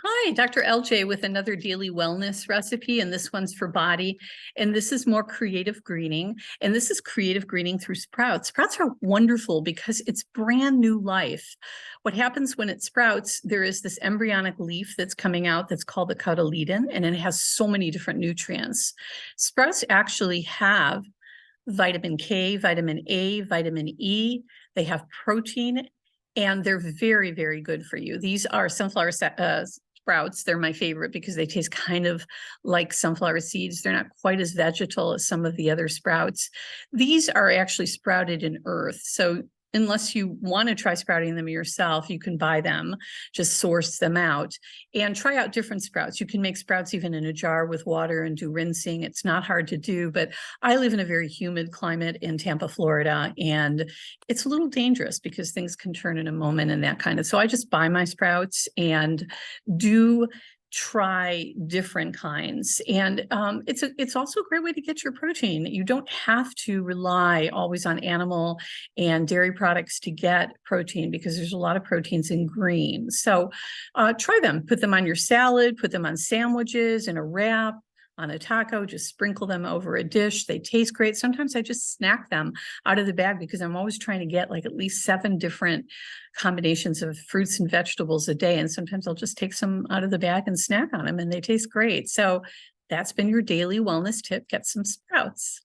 Hi, Dr. LJ with another daily wellness recipe, and this one's for body. And this is more creative greening. And this is creative greening through sprouts. Sprouts are wonderful because it's brand new life. What happens when it sprouts, there is this embryonic leaf that's coming out that's called the cotyledon, and it has so many different nutrients. Sprouts actually have vitamin K, vitamin A, vitamin E. They have protein, and they're very, very good for you. These are sunflower sprouts. They're my favorite because they taste kind of like sunflower seeds. They're not quite as vegetal as some of the other sprouts. These are actually sprouted in earth. So unless you want to try sprouting them yourself, you can buy them, just source them out and try out different sprouts. You can make sprouts even in a jar with water and do rinsing. It's not hard to do, but I live in a very humid climate in Tampa, Florida, and it's a little dangerous because things can turn in a moment and that kind of. So I just buy my sprouts and do try different kinds. And it's also a great way to get your protein. You don't have to rely always on animal and dairy products to get protein because there's a lot of proteins in greens. So try them, put them on your salad, put them on sandwiches, in a wrap, on a taco, just sprinkle them over a dish. They taste great. Sometimes I just snack them out of the bag because I'm always trying to get like at least 7 different combinations of fruits and vegetables a day. And sometimes I'll just take some out of the bag and snack on them and they taste great. So that's been your daily wellness tip. Get some sprouts.